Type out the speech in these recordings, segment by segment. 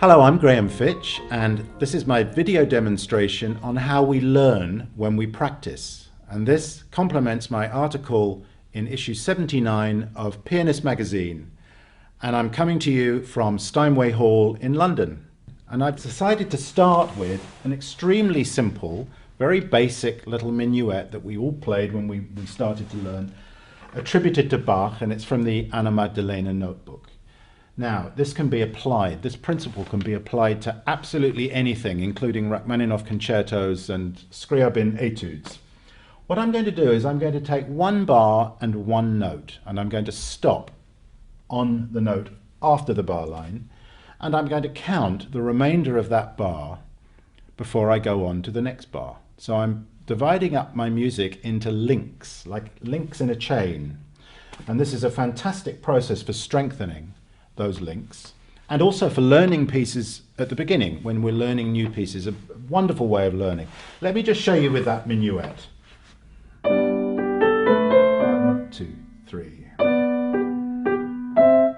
Hello, I'm Graham Fitch, and this is my video demonstration on how we learn when we practice. And this complements my article in issue 79 of Pianist magazine. And I'm coming to you from Steinway Hall in London. And I've decided to start with an extremely simple, very basic little minuet that we all played when we started to learn, attributed to Bach, and it's from the Anna Magdalena notebook. Now, this principle can be applied to absolutely anything, including Rachmaninoff concertos and Scriabin etudes. What I'm going to do is I'm going to take one bar and one note, and I'm going to stop on the note after the bar line, and I'm going to count the remainder of that bar before I go on to the next bar. So I'm dividing up my music into links, like links in a chain. And this is a fantastic process for strengthening those links, and also for learning pieces at the beginning when we're learning new pieces. A wonderful way of learning. Let me just show you with that minuet. 1, 2, 3.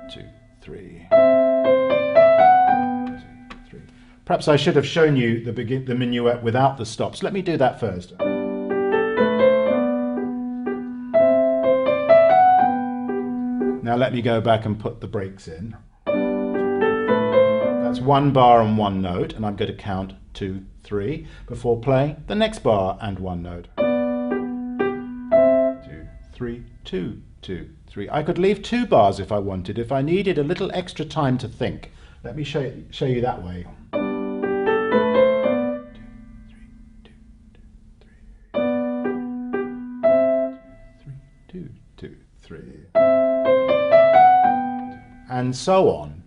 2, 3. 2, 3. Perhaps I should have shown you the minuet without the stops. Let me do that first. Now let me go back and put the breaks in. That's one bar and one note, and I'm going to count 2, 3 before playing the next bar and one note. 2, 3, 2, 2, 3. I could leave 2 bars if I wanted, if I needed a little extra time to think. Let me show you that way. 2, 3, 2, 3. And so on.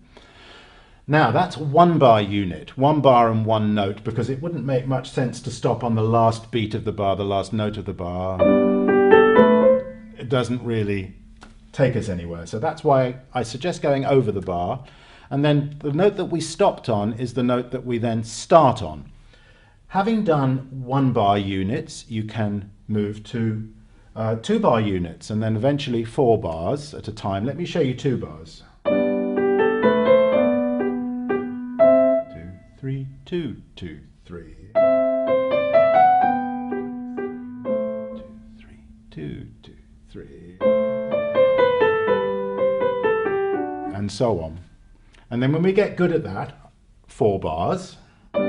Now that's one bar unit, one bar and one note, because it wouldn't make much sense to stop on the last beat of the bar, the last note of the bar. It doesn't really take us anywhere. So that's why I suggest going over the bar. And then the note that we stopped on is the note that we then start on. Having done one bar units, you can move to 2 bar units, and then eventually 4 bars at a time. Let me show you 2 bars. 3, 2, 2, 3. 2, 2, 3. And so on. And then when we get good at that, 4 bars. 2,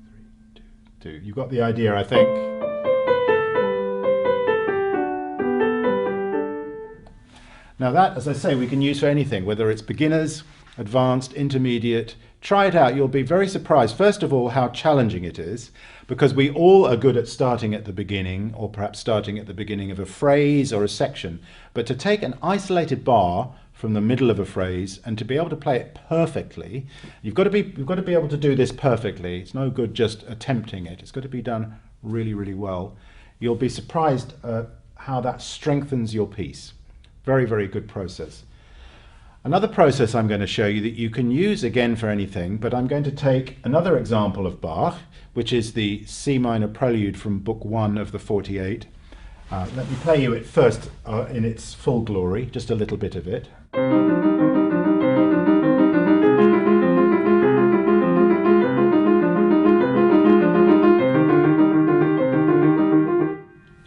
3, 2, 2. You got the idea, I think. Now that, as I say, we can use for anything, whether it's beginners, advanced, intermediate. Try it out. You'll be very surprised, first of all, how challenging it is, because we all are good at starting at the beginning, or perhaps starting at the beginning of a phrase or a section. But to take an isolated bar from the middle of a phrase and to be able to play it perfectly, you've got to be able to do this perfectly. It's no good just attempting it. It's got to be done really, really well. You'll be surprised how that strengthens your piece. Very, very good process. Another process I'm going to show you that you can use again for anything, but I'm going to take another example of Bach, which is the C minor prelude from Book 1 of the 48. Let me play you it first in its full glory, just a little bit of it.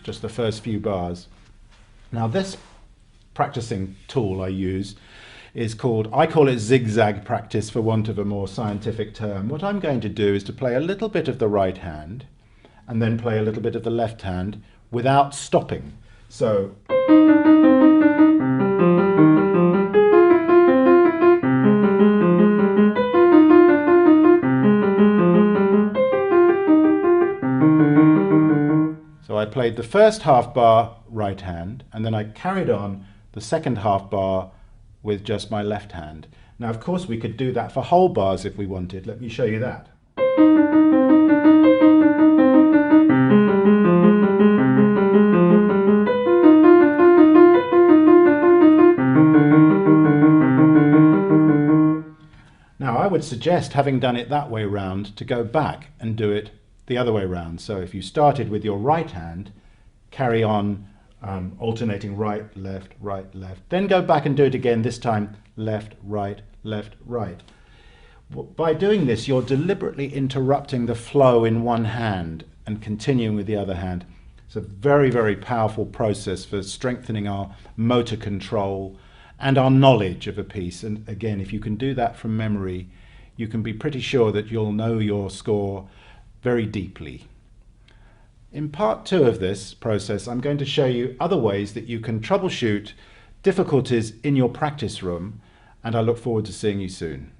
Just the first few bars. Now this practicing tool I use is called, I call it zigzag practice for want of a more scientific term. What I'm going to do is to play a little bit of the right hand and then play a little bit of the left hand without stopping. So I played the first half bar right hand, and then I carried on the second half bar with just my left hand. Now, of course, we could do that for whole bars if we wanted. Let me show you that. Now, I would suggest, having done it that way round, to go back and do it the other way round. So if you started with your right hand, carry on alternating right, left, right, left. Then go back and do it again, this time left, right, left, right. By doing this, you're deliberately interrupting the flow in one hand and continuing with the other hand. It's a very, very powerful process for strengthening our motor control and our knowledge of a piece. And again, if you can do that from memory, you can be pretty sure that you'll know your score very deeply. In part 2 of this process, I'm going to show you other ways that you can troubleshoot difficulties in your practice room, and I look forward to seeing you soon.